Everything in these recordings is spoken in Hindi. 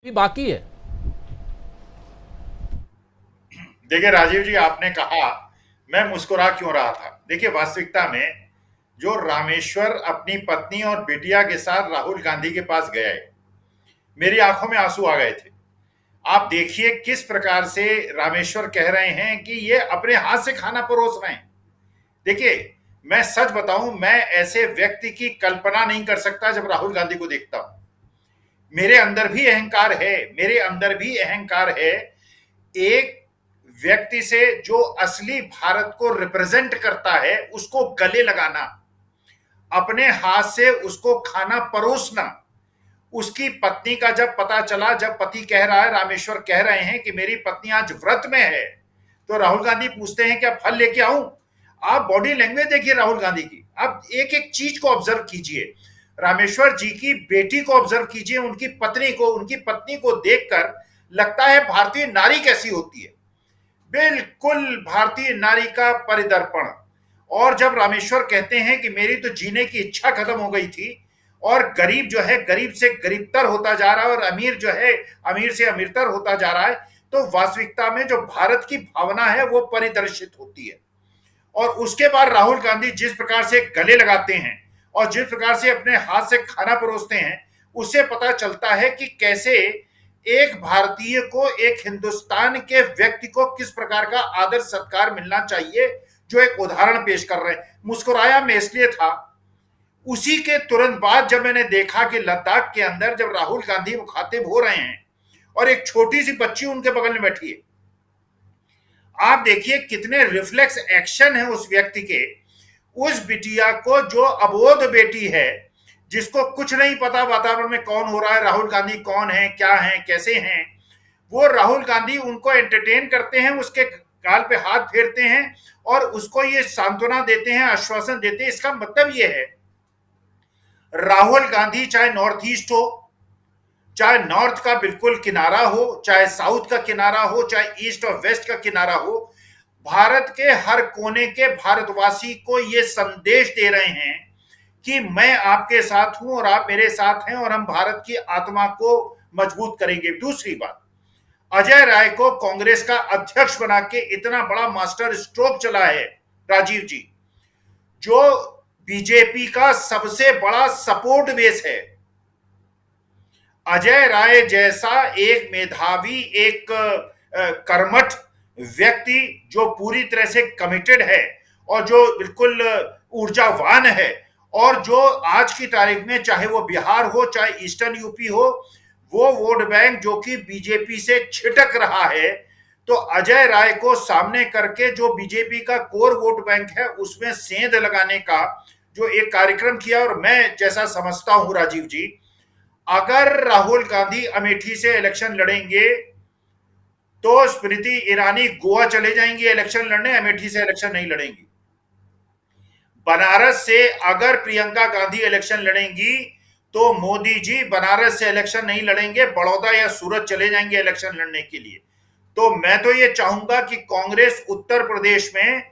भी बाकी है। देखिए राजीव जी, आपने कहा मैं मुस्कुरा क्यों रहा था। देखिए वास्तविकता में जो रामेश्वर अपनी पत्नी और बिटिया के साथ राहुल गांधी के पास गए, मेरी आंखों में आंसू आ गए थे। आप देखिए किस प्रकार से रामेश्वर कह रहे हैं कि ये अपने हाथ से खाना परोस रहे हैं। देखिए, मैं सच बताऊं, मैं ऐसे व्यक्ति की कल्पना नहीं कर सकता जब राहुल गांधी को देखता हूं। मेरे अंदर भी अहंकार है, मेरे अंदर भी अहंकार है। एक व्यक्ति से जो असली भारत को रिप्रेजेंट करता है उसको गले लगाना, अपने हाथ से उसको खाना परोसना। उसकी पत्नी का जब पता चला, जब पति कह रहा है, रामेश्वर कह रहे हैं कि मेरी पत्नी आज व्रत में है, तो राहुल गांधी पूछते हैं क्या फल लेके आऊं। आप बॉडी लैंग्वेज देखिए राहुल गांधी की, आप एक एक चीज को ऑब्जर्व कीजिए। रामेश्वर जी की बेटी को ऑब्जर्व कीजिए, उनकी पत्नी को, उनकी पत्नी को देखकर लगता है भारतीय नारी कैसी होती है। बिल्कुल भारतीय नारी का परिदर्पण। और जब रामेश्वर कहते हैं कि मेरी तो जीने की इच्छा खत्म हो गई थी और गरीब जो है गरीब से गरीबतर होता जा रहा है और अमीर जो है अमीर से अमीरतर होता जा रहा है, तो वास्तविकता में जो भारत की भावना है वो परिदर्शित होती है। और उसके बाद राहुल गांधी जिस प्रकार से गले लगाते हैं और जिस प्रकार से अपने हाथ से खाना परोसते हैं, उससे पता चलता है कि कैसे एक भारतीय को, एक हिंदुस्तान के व्यक्ति को किस प्रकार का आदर सत्कार मिलना चाहिए, जो एक उदाहरण पेश कर रहे हैं। मुस्कुराया मैं इसलिए था, उसी के तुरंत बाद जब मैंने देखा कि लद्दाख के अंदर जब राहुल गांधी मुखातिब हो रहे हैं और एक छोटी सी बच्ची उनके बगल में बैठी है, आप देखिए कितने रिफ्लेक्स एक्शन है उस व्यक्ति के। उस बिटिया को, जो अबोध बेटी है, जिसको कुछ नहीं पता वातावरण में कौन हो रहा है, राहुल गांधी कौन है, क्या है, कैसे हैं, वो राहुल गांधी उनको एंटरटेन करते हैं, उसके गाल पे हाथ फेरते हैं और उसको ये सांत्वना देते हैं, आश्वासन देते हैं। इसका मतलब ये है, राहुल गांधी चाहे नॉर्थ ईस्ट हो, चाहे नॉर्थ का बिल्कुल किनारा हो, चाहे साउथ का किनारा हो, चाहे ईस्ट और वेस्ट का किनारा हो, भारत के हर कोने के भारतवासी को ये संदेश दे रहे हैं कि मैं आपके साथ हूं और आप मेरे साथ हैं और हम भारत की आत्मा को मजबूत करेंगे। दूसरी बात, अजय राय को कांग्रेस का अध्यक्ष बना के इतना बड़ा मास्टर स्ट्रोक चला है राजीव जी, जो बीजेपी का सबसे बड़ा सपोर्ट बेस है। अजय राय जैसा एक मेधावी, एक कर्मठ व्यक्ति जो पूरी तरह से कमिटेड है और जो बिल्कुल ऊर्जावान है, और जो आज की तारीख में चाहे वो बिहार हो चाहे ईस्टर्न यूपी हो, वो वोट बैंक जो कि बीजेपी से छिटक रहा है, तो अजय राय को सामने करके जो बीजेपी का कोर वोट बैंक है उसमें सेंध लगाने का जो एक कार्यक्रम किया। और मैं जैसा समझता हूं राजीव जी, अगर राहुल गांधी अमेठी से इलेक्शन लड़ेंगे तो स्मृति ईरानी गोवा चले जाएंगी इलेक्शन लड़ने, अमेठी से इलेक्शन नहीं लड़ेंगी। बनारस से अगर प्रियंका गांधी इलेक्शन लड़ेंगी तो मोदी जी बनारस से इलेक्शन नहीं लड़ेंगे, बड़ौदा या सूरत चले जाएंगे इलेक्शन लड़ने के लिए। तो मैं तो ये चाहूंगा कि कांग्रेस उत्तर प्रदेश में,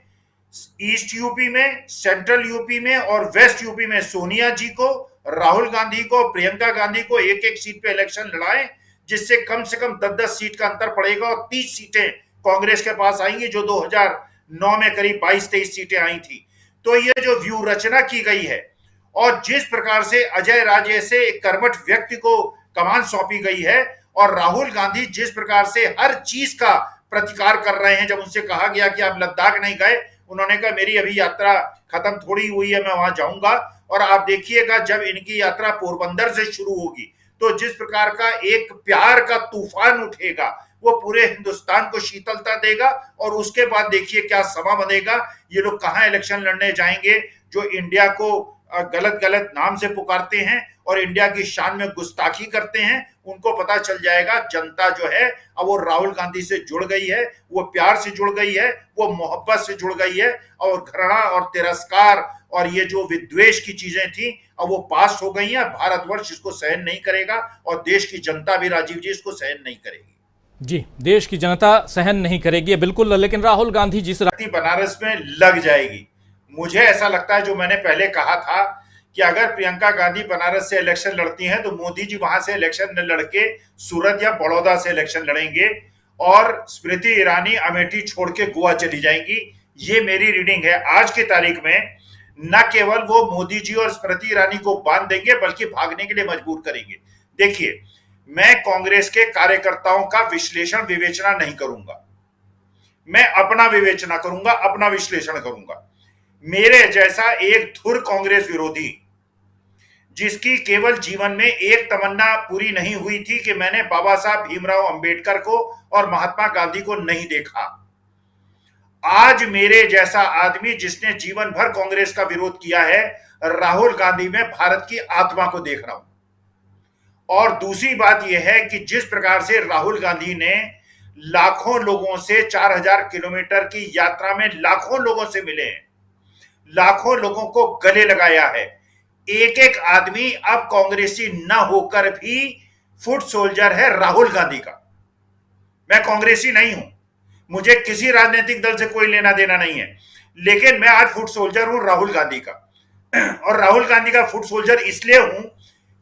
ईस्ट यूपी में, सेंट्रल यूपी में और वेस्ट यूपी में सोनिया जी को, राहुल गांधी को, प्रियंका गांधी को एक एक सीट पे इलेक्शन लड़ाएं, जिससे कम से कम 10-10 सीट का अंतर पड़ेगा और 30 सीटें कांग्रेस के पास आएंगी, जो 2009 में करीब 22-23 सीटें आई थी। तो ये जो व्यू रचना की गई है और जिस प्रकार से अजय राजे से एक कर्मठ व्यक्ति को कमान सौंपी गई है, और राहुल गांधी जिस प्रकार से हर चीज का प्रतिकार कर रहे हैं। जब उनसे कहा गया कि आप लद्दाख नहीं गए, उन्होंने कहा मेरी अभी यात्रा खत्म थोड़ी हुई है, मैं वहां जाऊंगा। और आप देखिएगा जब इनकी यात्रा पोरबंदर से शुरू होगी तो जिस प्रकार का एक प्यार का तूफान उठेगा, वो पूरे हिंदुस्तान को शीतलता देगा। और उसके बाद देखिए क्या समा बनेगा। ये लोग कहां इलेक्शन लड़ने जाएंगे, जो इंडिया को गलत गलत नाम से पुकारते हैं और इंडिया की शान में गुस्ताखी करते हैं, उनको पता चल जाएगा जनता जो है अब वो राहुल गांधी से जुड़ गई है, वो प्यार से जुड़ गई है, वो मोहब्बत से जुड़ गई है। और घृणा और तिरस्कार और ये जो विद्वेष की चीजें थी अब वो पास हो गई हैं। भारतवर्ष इसको सहन नहीं करेगा और देश की जनता भी राजीव जी इसको सहन नहीं करेगी। जी, देश की जनता सहन नहीं करेगी बिल्कुल। लेकिन राहुल गांधी जिस बनारस में लग जाएगी, मुझे ऐसा लगता है, जो मैंने पहले कहा था कि अगर प्रियंका गांधी बनारस से इलेक्शन लड़ती हैं तो मोदी जी वहां से इलेक्शन न लड़के सूरत या बड़ौदा से इलेक्शन लड़ेंगे और स्मृति ईरानी अमेठी छोड़ के गोवा चली जाएंगी। ये मेरी रीडिंग है। आज की तारीख में न केवल वो मोदी जी और स्मृति ईरानी को बांध देंगे बल्कि भागने के लिए मजबूर करेंगे। देखिए, मैं कांग्रेस के कार्यकर्ताओं का विश्लेषण विवेचना नहीं करूंगा, मैं अपना विवेचना करूंगा, अपना विश्लेषण करूंगा। मेरे जैसा एक धुर कांग्रेस विरोधी जिसकी केवल जीवन में एक तमन्ना पूरी नहीं हुई थी कि मैंने बाबा साहब भीमराव अंबेडकर को और महात्मा गांधी को नहीं देखा, आज मेरे जैसा आदमी जिसने जीवन भर कांग्रेस का विरोध किया है, राहुल गांधी में भारत की आत्मा को देख रहा हूं। और दूसरी बात यह है कि जिस प्रकार से राहुल गांधी ने लाखों लोगों से 4000 किलोमीटर की यात्रा में लाखों लोगों से मिले हैं, लाखों लोगों को गले लगाया है, एक एक आदमी अब कांग्रेसी न होकर भी फुट सोल्जर है राहुल गांधी का। मैं कांग्रेसी नहीं हूं, मुझे किसी राजनीतिक दल से कोई लेना देना नहीं है, लेकिन मैं आज फुट सोल्जर हूं राहुल गांधी का। और राहुल गांधी का फुट सोल्जर इसलिए हूं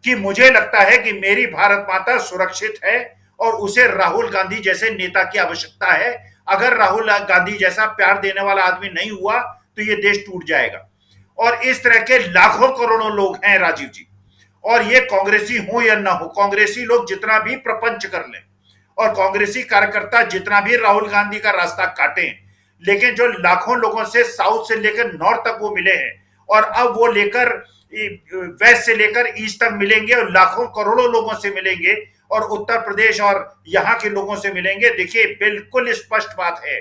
कि मुझे लगता है कि मेरी भारत माता सुरक्षित है और उसे राहुल गांधी जैसे नेता की आवश्यकता है। अगर राहुल गांधी जैसा प्यार देने वाला आदमी नहीं हुआ तो ये देश टूट जाएगा। और इस तरह के लाखों करोड़ों लोग हैं राजीव जी, और ये कांग्रेसी हो या ना हो, कांग्रेसी लोग जितना भी प्रपंच कर लें और कांग्रेसी कार्यकर्ता जितना भी राहुल गांधी का रास्ता काटें, लेकिन जो लाखों लोगों से साउथ से लेकर नॉर्थ तक वो मिले हैं और अब वो लेकर वेस्ट से लेकर ईस्ट तक मिलेंगे और लाखों करोड़ों लोगों से मिलेंगे और उत्तर प्रदेश और यहां के लोगों से मिलेंगे। देखिए, बिल्कुल स्पष्ट बात है,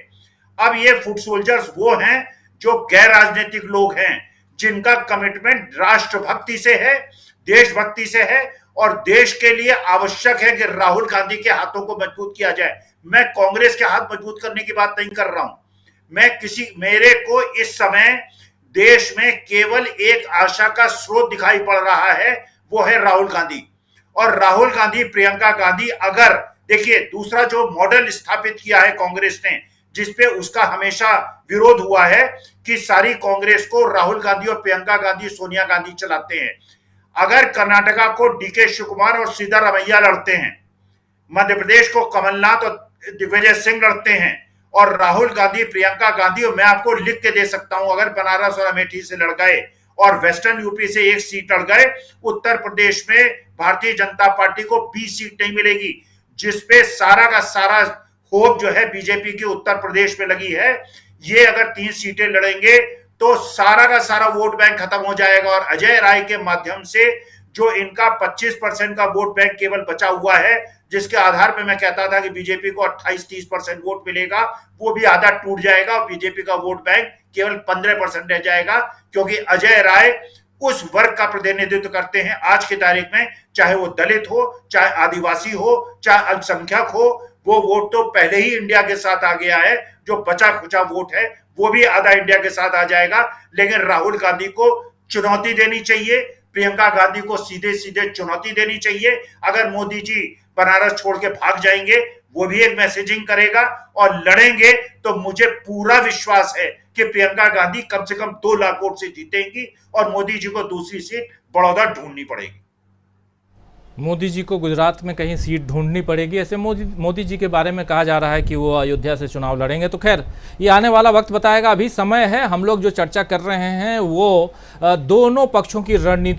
अब ये फुट सोल्जर्स वो हैं जो गैर राजनीतिक लोग हैं, जिनका कमिटमेंट राष्ट्रभक्ति से है, देशभक्ति से है और देश के लिए आवश्यक है कि राहुल गांधी के हाथों को मजबूत किया जाए। मैं कांग्रेस के हाथ मजबूत करने की बात नहीं कर रहा हूं, मेरे को इस समय देश में केवल एक आशा का स्रोत दिखाई पड़ रहा है, वो है राहुल गांधी। और राहुल गांधी, प्रियंका गांधी, अगर देखिए दूसरा जो मॉडल स्थापित किया है कांग्रेस ने, जिसपे उसका हमेशा विरोध हुआ है कि सारी कांग्रेस को राहुल गांधी और प्रियंका गांधी, सोनिया गांधी चलाते हैं। अगर कर्नाटका को डीके शिवकुमार और सिद्धारमैया लड़ते हैं, मध्य प्रदेश को कमलनाथ और दिग्विजय सिंह लड़ते हैं और राहुल गांधी, प्रियंका गांधी, और मैं आपको लिख के दे सकता हूं, अगर बनारस और अमेठी से लड़ गए और वेस्टर्न यूपी से एक सीट लड़ गए, उत्तर प्रदेश में भारतीय जनता पार्टी को 20 सीट नहीं मिलेगी, जिसपे सारा का सारा होप जो है बीजेपी की उत्तर प्रदेश में लगी है। ये अगर 3 सीटें लड़ेंगे तो सारा का सारा वोट बैंक खत्म हो जाएगा और अजय राय के माध्यम से जो इनका 25% का वोट बैंक केवल बचा हुआ है, जिसके आधार पे मैं कहता था कि बीजेपी को 28-30% वोट मिलेगा, वो भी आधा टूट जाएगा और बीजेपी का वोट बैंक केवल 15% रह जाएगा, क्योंकि अजय राय उस वर्ग का प्रतिनिधित्व करते हैं आज की तारीख में, चाहे वो दलित हो, चाहे आदिवासी हो, चाहे अल्पसंख्यक हो। वो वोट तो पहले ही इंडिया के साथ आ गया है, जो बचा खुचा वोट है वो भी आधा इंडिया के साथ आ जाएगा। लेकिन राहुल गांधी को चुनौती देनी चाहिए, प्रियंका गांधी को सीधे सीधे चुनौती देनी चाहिए। अगर मोदी जी बनारस छोड़ के भाग जाएंगे, वो भी एक मैसेजिंग करेगा और लड़ेंगे, तो मुझे पूरा विश्वास है कि प्रियंका गांधी कम से कम 2 लाख वोट से जीतेंगी और मोदी जी को दूसरी सीट बड़ौदा ढूंढनी पड़ेगी। मोदी जी को गुजरात में कहीं सीट ढूंढनी पड़ेगी, ऐसे मोदी जी के बारे में कहा जा रहा है कि वो अयोध्या से चुनाव लड़ेंगे। तो खैर, ये आने वाला वक्त बताएगा। अभी समय है, हम लोग जो चर्चा कर रहे हैं वो दोनों पक्षों की रणनीति